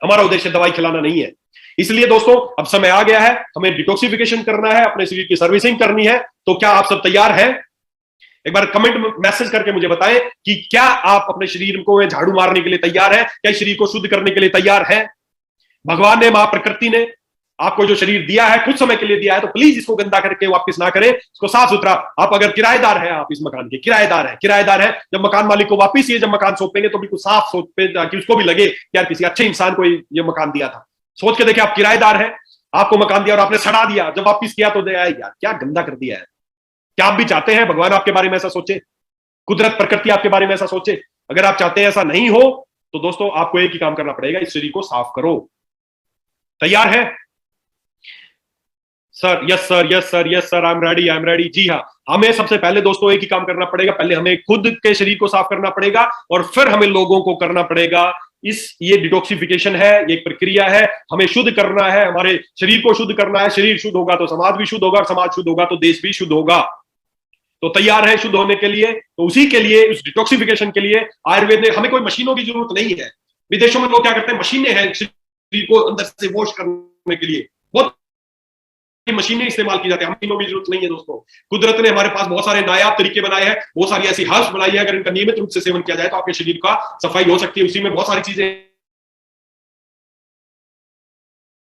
हमारा उद्देश्य दवाई खिलाना नहीं है। इसलिए दोस्तों, अब समय आ गया है, हमें डिटॉक्सिफिकेशन करना है, अपने शरीर की सर्विसिंग करनी है। तो क्या आप सब तैयार हैं? एक बार कमेंट में मैसेज करके मुझे बताएं कि क्या आप अपने शरीर को झाड़ू मारने के लिए तैयार हैं, क्या शरीर को शुद्ध करने के लिए तैयार हैं? भगवान ने, मां प्रकृति ने आपको जो शरीर दिया है, कुछ समय के लिए दिया है, तो प्लीज इसको गंदा करके वापस ना करें, इसको साफ सुथरा। आप अगर किराएदार हैं, आप इस मकान के किराएदार हैं, जब मकान मालिक को वापस ये जब मकान सौंपेंगे तो बिल्कुल साफ सौंपे, ताकि उसको भी लगे कि यार किसी अच्छे इंसान को ये मकान दिया था। सोच के देखिए, आप किराएदार हैं, आपको मकान दिया और आपने सड़ा दिया, जब वापिस किया तो यार क्या गंदा कर दिया है। क्या आप भी चाहते हैं भगवान आपके बारे में ऐसा सोचे, कुदरत प्रकृति आपके बारे में ऐसा सोचे? अगर आप चाहते हैं ऐसा नहीं हो, तो दोस्तों आपको एक ही काम करना पड़ेगा, इस शरीर को साफ करो। तैयार है? Sir, yes sir, yes sir, yes sir, I am ready. जी हाँ, हमें सबसे पहले दोस्तों एक ही काम करना पड़ेगा, पहले हमें खुद के शरीर को साफ करना पड़ेगा, और फिर हमें लोगों को करना पड़ेगा। ये डिटॉक्सिफिकेशन है, ये एक प्रक्रिया है, हमें शुद्ध करना है, हमारे शरीर को शुद्ध करना है। शरीर शुद्ध होगा तो समाज भी शुद्ध होगा, और समाज शुद्ध होगा तो देश भी शुद्ध होगा। तो तैयार है शुद्ध होने के लिए? तो उसी के लिए, उस डिटॉक्सिफिकेशन के लिए आयुर्वेद ने, हमें कोई मशीनों की जरूरत नहीं है। विदेशों में लोग क्या करते हैं, मशीनें हैं शरीर को अंदर से वॉश करने के लिए, बहुत मशीनें इस्तेमाल की जाती है, मशीनों की जरूरत नहीं है दोस्तों। कुदरत ने हमारे पास बहुत सारे नायाब तरीके बनाए हैं, बहुत सारी ऐसी हर्ब्स बनाई है, अगर इनका नियमित रूप से सेवन किया जाए तो आपके शरीर का सफाई हो सकती है। उसी में बहुत सारी चीजें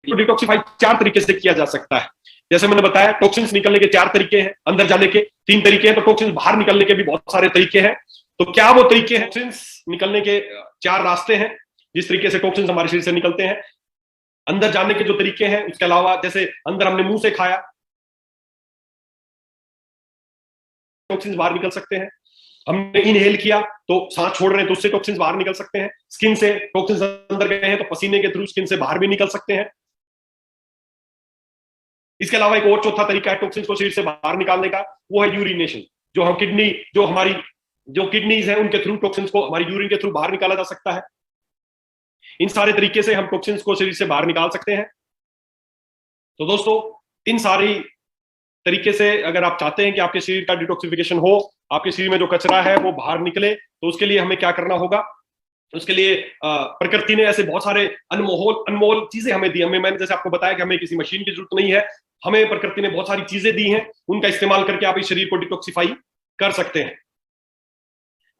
डिटॉक्सिफाई 4 तरीके से किया जा सकता है। जैसे मैंने बताया, टॉक्सिन्स निकलने के 4 तरीके हैं, अंदर जाने के 3 तरीके हैं, तो टॉक्सिन्स बाहर निकलने के भी बहुत सारे तरीके हैं। तो क्या वो तरीके हैं? टॉक्सिन्स निकलने के 4 रास्ते हैं जिस तरीके से टॉक्सिन्स हमारे शरीर से निकलते हैं। अंदर जाने के जो तरीके हैं, उसके अलावा जैसे अंदर हमने मुंह से खाया, टॉक्सिन्स बाहर निकल सकते हैं। हमने इनहेल किया तो सांस छोड़ रहे हैं तो उससे टॉक्सिन्स बाहर निकल सकते हैं। स्किन से टॉक्सिन्स अंदर गए हैं तो पसीने के थ्रू स्किन से बाहर भी निकल सकते हैं। इसके अलावा एक और चौथा तरीका है टॉक्सिन्स को शरीर से बाहर निकालने का, वो है यूरिनेशन। जो हम किडनी, जो हमारी जो किडनीज है, उनके थ्रू टॉक्सिन्स को हमारी यूरिन के थ्रू बाहर निकाला जा सकता है। इन सारे तरीके से हम टॉक्सिन्स को शरीर से बाहर निकाल सकते हैं। तो दोस्तों, इन सारी तरीके से अगर आप चाहते हैं कि आपके शरीर का डिटॉक्सिफिकेशन हो, आपके शरीर में जो कचरा है वो बाहर निकले, तो उसके लिए हमें क्या करना होगा? उसके लिए प्रकृति ने ऐसे बहुत सारे अनमोल अनमोल चीजें हमें दी। मैंने जैसे आपको बताया कि हमें किसी मशीन की जरूरत नहीं है, हमें प्रकृति ने बहुत सारी चीजें दी हैं, उनका इस्तेमाल करके आप इस शरीर को डिटॉक्सिफाई कर सकते हैं।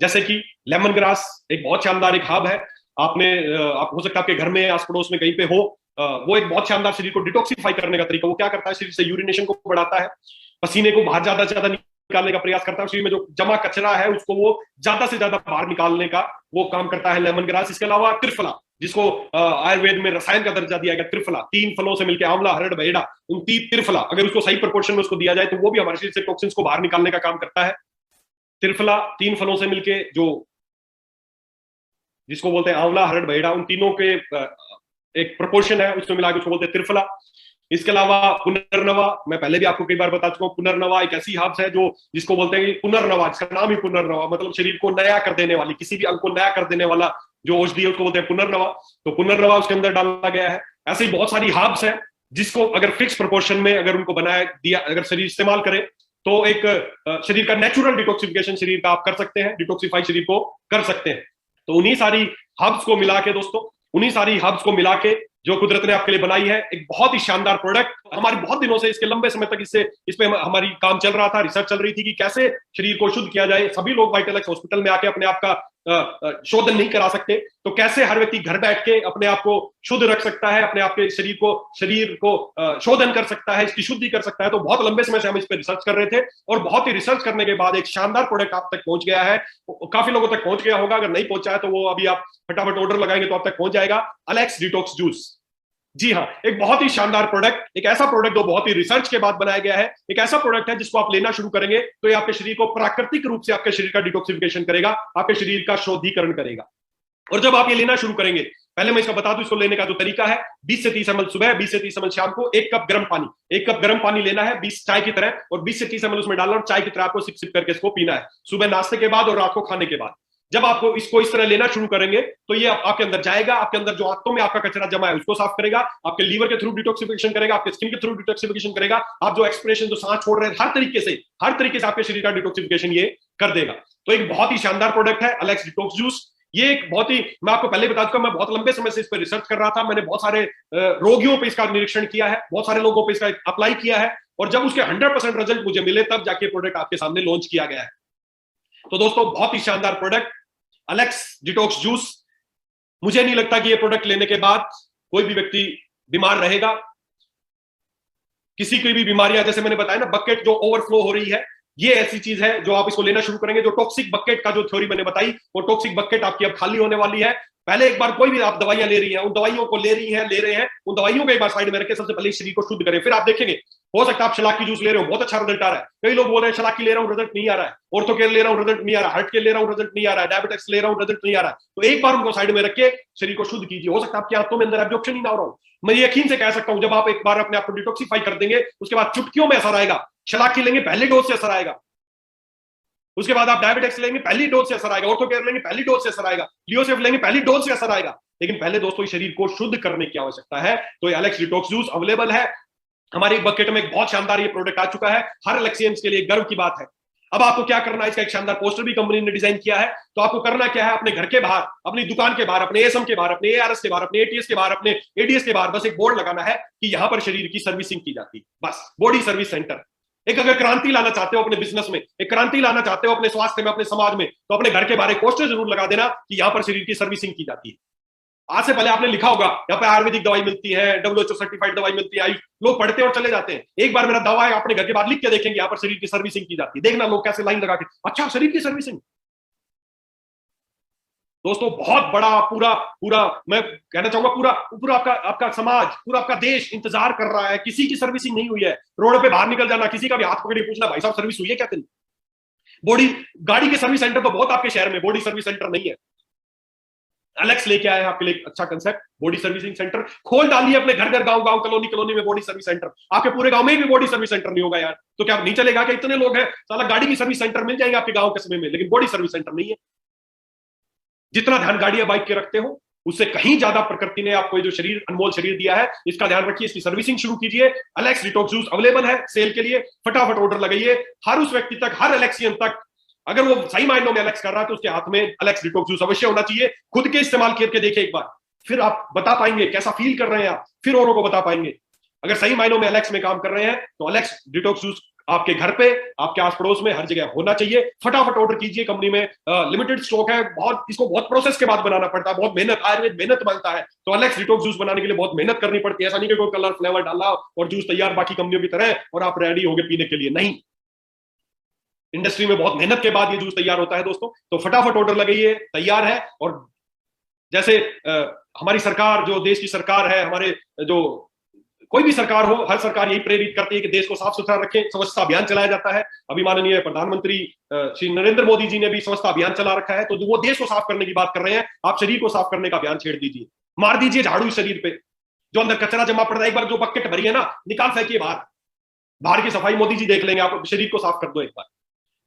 जैसे कि लेमन ग्रास एक बहुत शानदार एक हब है। आपने आप हो सकता है आपके घर में आस पड़ोस में कहीं पे हो, वो एक बहुत शानदार शरीर को डिटॉक्सिफाई करने का तरीका। वो क्या करता है? शरीर से यूरिनेशन को बढ़ाता है, पसीने को बाहर ज्यादा से ज्यादा निकालने का प्रयास करता है, शरीर में जो जमा कचरा है उसको वो ज्यादा से ज्यादा बाहर निकालने का वो काम करता है लेमन ग्रास। इसके अलावा त्रिफला, जिसको आयुर्वेद में रसायन का दर्जा दिया गया, त्रिफला, 3 फलों से मिलकर, आंवला, हरड़, बेड़ा, उन 3 त्रिफला अगर उसको सही प्रोपोर्शन में उसको दिया जाए तो वो भी हमारे शरीर से टॉक्सिन्स को बाहर निकालने का काम करता है। त्रिफला 3 फलों से मिलके, जो जिसको बोलते हैं आंवला, हरड़, बेड़ा, उन तीनों के एक प्रोपोर्शन है, उसमें मिलाकर उसको बोलते हैं त्रिफला। इसके अलावा पुनर्नवा, मैं पहले भी आपको कई बार बता चुका हूं, पुनर्नवा एक ऐसी हर्ब्स है जो जिसको बोलते हैं पुनर्नवा, जिसका नाम ही पुनर्नवा, मतलब शरीर को नया कर देने वाली, किसी भी अंग को नया कर देने वाला जो औषधि है उसको बोलते हैं पुनर्नवा। तो पुनर्नवा उसके अंदर डाला गया है। ऐसे ही बहुत सारी हर्ब्स है जिसको अगर फिक्स प्रोपोर्शन में अगर उनको बनाया दिया, अगर शरीर इस्तेमाल करे तो एक शरीर का नेचुरल डिटॉक्सिफिकेशन शरीर का आप कर सकते हैं, डिटॉक्सिफाई शरीर को कर सकते हैं। तो उन्हीं सारी हर्ब्स को मिला के दोस्तों, उन्हीं सारी हर्ब्स को मिला के जो कुदरत ने आपके लिए बनाई है, एक बहुत ही शानदार प्रोडक्ट। हमारी बहुत दिनों से, इसके लंबे समय तक इस पे हमारी काम चल रहा था, रिसर्च चल रही थी कि कैसे शरीर को शुद्ध किया जाए। सभी लोग वाइटलैक्स हॉस्पिटल में आके अपने आप का शोधन नहीं करा सकते, तो कैसे हर व्यक्ति घर बैठ के अपने आप को शुद्ध रख सकता है, अपने आप के शरीर को शोधन कर सकता है, इसकी शुद्धि कर सकता है। तो बहुत लंबे समय से हम इस पर रिसर्च कर रहे थे और बहुत ही रिसर्च करने के बाद एक शानदार प्रोडक्ट आप तक पहुंच गया है। काफी लोगों तक पहुंच गया होगा, अगर नहीं पहुंचा है तो वो अभी आप फटाफट ऑर्डर लगाएंगे तो आप तक पहुंच जाएगा। अलेक्स डिटॉक्स जूस, जी हाँ, एक बहुत ही शानदार प्रोडक्ट, एक ऐसा प्रोडक्ट जो बहुत ही रिसर्च के बाद बनाया गया है, एक ऐसा प्रोडक्ट है जिसको आप लेना शुरू करेंगे तो ये आपके शरीर को प्राकृतिक रूप से आपके शरीर का डिटॉक्सिफिकेशन करेगा, आपके शरीर का शोधीकरण करेगा। और जब आप ये लेना शुरू करेंगे, पहले मैं इसका बता दूं इसको लेने का जो तरीका है, 20 से 30 ml सुबह, 20 से 30 ml शाम को, 1 कप गर्म पानी लेना है, 20 चाय की तरह, और 20 से 30 ml उसमें डालना और चाय की तरह आपको सिप सिप करके इसको पीना है, सुबह नाश्ते के बाद और रात को खाने के बाद। जब आपको इसको इस तरह लेना शुरू करेंगे तो ये आपके अंदर जाएगा, आपके अंदर जो आंतों में आपका कचरा जमा है उसको साफ करेगा, आपके लीवर के थ्रू डिटॉक्सिफिकेशन करेगा, आपके स्किन के थ्रू डिटॉक्सिफिकेशन करेगा, आप जो एक्सप्रेशन जो सांस छोड़ रहे हैं हर तरीके से आपके शरीर का डिटॉक्सिफिकेशन ये कर देगा। तो एक बहुत ही शानदार प्रोडक्ट है अलेक्स डिटॉक्स जूस। ये एक बहुत ही, मैं आपको पहले बता चुका, मैं बहुत लंबे समय से इस पर रिसर्च कर रहा था, मैंने बहुत सारे रोगियों पे इसका निरीक्षण किया है, बहुत सारे लोगों पे इसका अप्लाई किया है, और जब उसके 100% रिजल्ट मुझे मिले तब जाके प्रोडक्ट आपके सामने लॉन्च किया गया है। तो दोस्तों, बहुत ही शानदार प्रोडक्ट अलेक्स डिटॉक्स जूस। मुझे नहीं लगता कि ये प्रोडक्ट लेने के बाद कोई भी व्यक्ति बीमार रहेगा। किसी की भी बीमारियां, जैसे मैंने बताया ना, बकेट जो ओवरफ्लो हो रही है, ये ऐसी चीज है जो आप इसको लेना शुरू करेंगे, जो टॉक्सिक बकेट का जो थ्योरी मैंने बताई, वो टॉक्सिक बकेट आपकी अब खाली होने वाली है। पहले एक बार कोई भी आप दवाइयां ले रही हैं, उन दवाइयों को ले रहे हैं, उन दवाइयों को एक बार साइड में रखें, सबसे पहले शरीर को शुद्ध करें, फिर आप देखेंगे, हो सकता है आप शलाकी जूस ले रहे हो, बहुत अच्छा रिजल्ट आ रहा है, कई लोग बोल रहे हैं शलाकी ले रहा हूं रिजल्ट नहीं आ रहा है, ऑर्थो केयर ले रहा हूं रिजल्ट नहीं आ रहा है, हार्ट केयर ले रहा हूं रिजल्ट नहीं आ रहा है, डायबिटिक्स ले रहा हूं रिजल्ट नहीं आ रहा है। तो एक बार उनको साइड में रख के शरीर को शुद्ध कीजिए, हो सकता है आपके हाथों में अंदर एब्जॉर्प्शन ही ना हो रहा हो। मैं यकीन से कह सकता हूं, जब आप एक बार अपने आप को डिटॉक्सिफाई कर देंगे, उसके बाद चुटकियों में असर आएगा। शलाकी लेंगे पहले डोज से असर आएगा, उसके बाद आप डायबिटिक्स लेंगे पहली डोज से असर आएगा, ऑर्थो केयर लेंगे पहली डोज से असर आएगा, लियोसेफ लेंगे पहली डोज से असर आएगा। लेकिन पहले दोस्तों शरीर को शुद्ध करने की आवश्यकता है। तो ये अलेक्स डिटॉक्स जूस अवेलेबल है हमारी बकेट में, एक बहुत शानदार ये प्रोडक्ट आ चुका है, हर अलेक्सियंस के लिए गर्व की बात है। अब आपको क्या करना है, इसका एक शानदार पोस्टर भी कंपनी ने डिजाइन किया है। तो आपको करना क्या है, अपने घर के बाहर, अपनी दुकान के बाहर, अपने एसएम के बाहर, अपने एआरएस के बाहर, अपने एटीएस के बाहर, अपने एडीएस के बाहर बस एक बोर्ड लगाना है कि यहां पर शरीर की सर्विसिंग की जाती है, बस, बॉडी सर्विस सेंटर। एक अगर क्रांति लाना चाहते हो अपने बिजनेस में, एक क्रांति लाना चाहते हो अपने स्वास्थ्य में, अपने समाज में, तो अपने घर के बाहर एक पोस्टर जरूर लगा देना कि यहां पर शरीर की सर्विसिंग की जाती है। आज से पहले आपने लिखा होगा यहाँ पे आयुर्वेदिक दवाई मिलती है, WHO सर्टिफाइड दवाई मिलती है, लोग पढ़ते और चले जाते हैं। एक बार मेरा दवा है, अपने घर के बाहर लिख के देखेंगे यहाँ पर शरीर की सर्विसिंग की जाती है, देखना लोग कैसे लाइन लगा के, अच्छा शरीर की सर्विसिंग, दोस्तों बहुत बड़ा पूरा पूरा मैं कहना चाहूंगा पूरा पूरा आपका आपका समाज, पूरा आपका देश इंतजार कर रहा है। किसी की सर्विसिंग नहीं हुई है। रोड पे बाहर निकल जाना, किसी का भी हाथ पकड़ के पूछना, भाई साहब सर्विस हुई है क्या तेरी? बॉडी गाड़ी के सर्विस सेंटर तो बहुत आपके शहर में, बॉडी सर्विस सेंटर नहीं है। एलेक्स लेके आए आपके लिए अच्छा कंसेप्ट, बॉडी सर्विसिंग सेंटर खोल डालिए अपने घर घर, गांव गांव, कॉलोनी कॉलोनी में बॉडी सर्विस सेंटर। आपके पूरे गांव में भी बॉडी सर्विस सेंटर नहीं होगा यार, तो क्या नहीं चलेगा? कि इतने लोग हैं, साला गाड़ी की सर्विस सेंटर मिल जाएंगे आपके गांव के समय में, लेकिन बॉडी सर्विस सेंटर नहीं है। जितना ध्यान गाड़ी या बाइक के रखते हो, उससे कहीं ज्यादा प्रकृति ने आपको जो शरीर, अनमोल शरीर दिया है, इसका ध्यान रखिए, इसकी सर्विसिंग शुरू कीजिए। एलेक्स डिटॉक्स जूस अवेलेबल है सेल के लिए, फटाफट ऑर्डर लगाइए। हर उस व्यक्ति तक, हर एलेक्सियन तक, अगर वो सही मायनों में एलेक्स कर रहा है तो उसके हाथ में एलेक्स डिटॉक्स जूस अवश्य होना चाहिए। खुद के इस्तेमाल करके देखिए एक बार, फिर आप बता पाएंगे कैसा फील कर रहे हैं आप, फिर औरों को बता पाएंगे। अगर सही मायनों में एलेक्स में काम कर रहे हैं तो एलेक्स डिटॉक्स जूस आपके घर पे, आपके आस पड़ोस में, हर जगह होना चाहिए। फटाफट ऑर्डर कीजिए, कंपनी में लिमिटेड स्टॉक है, बहुत इसको बहुत प्रोसेस के बाद बनाना पड़ता है, बहुत मेहनत, आयुर्वेद मेहनत मांगता है। तो एलेक्स डिटॉक्स जूस बनाने के लिए बहुत मेहनत करनी पड़ती है। ऐसा नहीं कि कोई कलर फ्लेवर डाला और जूस तैयार बाकी कंपनियों की तरह और आप रेडी हो गए पीने के लिए, नहीं। इंडस्ट्री में बहुत मेहनत के बाद ये जूस तैयार होता है दोस्तों। तो फटाफट ऑर्डर लगाइए, तैयार है। और जैसे हमारी सरकार, जो देश की सरकार है, हमारे जो कोई भी सरकार हो, हर सरकार यही प्रेरित करती है कि देश को साफ सुथरा रखें, स्वच्छता अभियान चलाया जाता है। अभी माननीय प्रधानमंत्री श्री नरेंद्र मोदी जी ने भी स्वच्छता अभियान चला रखा है। तो वो देश को साफ करने की बात कर रहे हैं, आप शरीर को साफ करने का अभियान छेड़ दीजिए। मार दीजिए झाड़ू इस शरीर पे, जो अंदर कचरा जमा पड़ रहा है, एक बार जो बकेट भरी है ना, निकाल फेंकिए बाहर। बाहर की सफाई मोदी जी देख लेंगे, आप शरीर को साफ कर दो एक बार।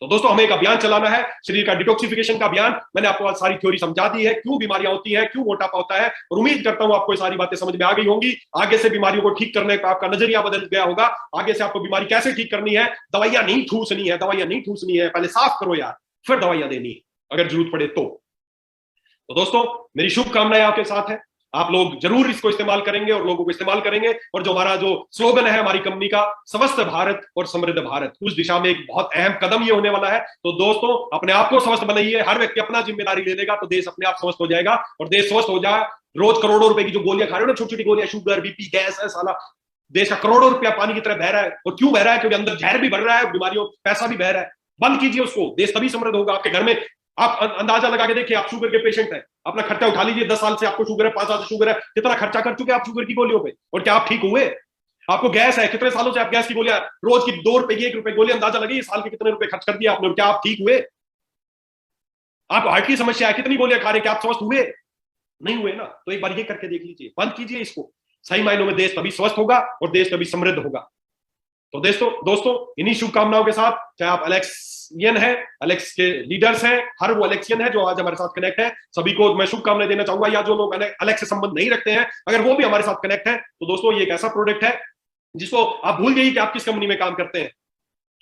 तो दोस्तों हमें एक अभियान चलाना है, शरीर का डिटॉक्सिफिकेशन का अभियान। मैंने आपको आज सारी थ्योरी समझा दी है, क्यों बीमारियां होती हैं, क्यों मोटापा होता है, और उम्मीद करता हूं आपको ये सारी बातें समझ में आ गई होंगी। आगे से बीमारियों को ठीक करने का आपका नजरिया बदल गया होगा। आगे से आपको बीमारी कैसे ठीक करनी है, दवाइयां नहीं ठूसनी है, दवाइयां नहीं ठूसनी है, पहले साफ करो यार, फिर दवाइयां देनी है अगर जरूरत पड़े तो। दोस्तों मेरी शुभकामनाएं आपके साथ है, आप लोग जरूर इसको इस्तेमाल करेंगे और लोगों को इस्तेमाल करेंगे। और जो हमारा जो स्लोगन है हमारी कंपनी का, स्वस्थ भारत और समृद्ध भारत, उस दिशा में एक बहुत अहम कदम ये होने वाला है। तो दोस्तों अपने आप को स्वस्थ बनाइए, हर व्यक्ति अपना जिम्मेदारी ले लेगा तो देश अपने आप स्वस्थ हो जाएगा। और देश स्वस्थ हो जाए, रोज करोड़ों रुपए की जो गोलियां खा रहे हो ना, छोटी छोटी गोलियां, शुगर, बीपी, गैस है, साला देश का करोड़ों रुपया पानी की तरह बह रहा है। और क्यों बह रहा है? क्योंकि अंदर जहर भी बढ़ रहा है, बीमारियों, पैसा भी बह रहा है। बंद कीजिए उसको, देश तभी समृद्ध होगा। आपके घर में आप अंदाजा लगा के देखिए, आप शुगर के पेशेंट हैं, अपना खर्चा उठा लीजिए। 10 साल से आपको शुगर है, 5 साल से शुगर है, कितना खर्चा कर चुके हैं आप शुगर की गोलियों पे, और क्या आप ठीक हुए? आपको गैस है, कितने सालों से आप गैस की गोलियां, रोज की 2 रुपए की 1 रुपए गोली, अंदाजा लगाइए साल के कितने रुपए खर्च कर दिया आपने, और क्या आप ठीक हुए? आपको हार्ट की समस्या है, कितनी गोलियां खा रहे, क्या आप स्वस्थ हुए? नहीं हुए ना। तो एक बार ये करके देख लीजिए, बंद कीजिए इसको। सही मायनों में देश तभी स्वस्थ होगा और देश तभी समृद्ध होगा। तो दोस्तों इन्हीं शुभकामनाओं के साथ, चाहे आप एलेक्सियन है, एलेक्स के लीडर्स हैं, हर वो एलेक्सियन है जो आज हमारे साथ कनेक्ट है, सभी को मैं शुभकामनाएं देना चाहूंगा। या जो लोग एलेक्स से संबंध नहीं रखते हैं, अगर वो भी हमारे साथ कनेक्ट है, तो दोस्तों ये एक ऐसा प्रोडक्ट है जिसको आप भूल जाइए कि आप किस कंपनी में काम करते हैं।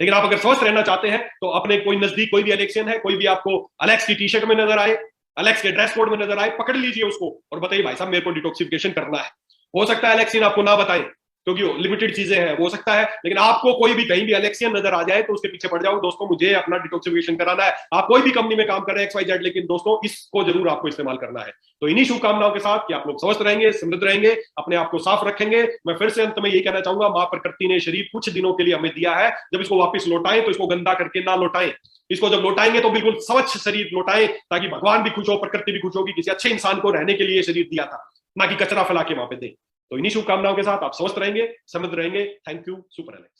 लेकिन आप अगर स्वस्थ रहना चाहते हैं तो अपने कोई नजदीक कोई भी एलेक्सियन है, कोई भी आपको एलेक्स की टी शर्ट में नजर आए, एलेक्स के ड्रेस कोड में नजर आए, पकड़ लीजिए उसको और बताइए भाई साहब मेरे को डिटॉक्सिफिकेशन करना है। हो सकता है एलेक्सियन आपको ना बताए क्योंकि लिमिटेड चीजें हैं, हो सकता है, लेकिन आपको कोई भी कहीं भी एलेक्सियन नजर आ जाए तो उसके पीछे पड़ जाओ, दोस्तों मुझे अपना डिटॉक्सिफिकेशन कराना है। आप कोई भी कंपनी में काम कर रहे हैं XYZ, लेकिन दोस्तों इसको जरूर आपको इस्तेमाल करना है। तो इन्हीं शुभकामनाओं के साथ कि आप लोग स्वस्थ रहेंगे, समृद्ध रहेंगे, अपने आप को साफ रखेंगे। मैं फिर से अंत में यही कहना चाहूंगा, मां प्रकृति ने शरीर कुछ दिनों के लिए हमें दिया है, जब इसको वापस लौटाएं तो इसको गंदा करके ना लौटाएं। इसको जब लौटाएंगे तो बिल्कुल स्वच्छ शरीर लौटाएं, ताकि भगवान भी खुश हो, प्रकृति भी खुश होगी, किसी अच्छे इंसान को रहने के लिए शरीर दिया था, ना कि कचरा फैला के वहां पे दे। तो इन्हीं शुभकामनाओं के साथ आप स्वस्थ रहेंगे, समृद्ध रहेंगे। Thank you, super Alex.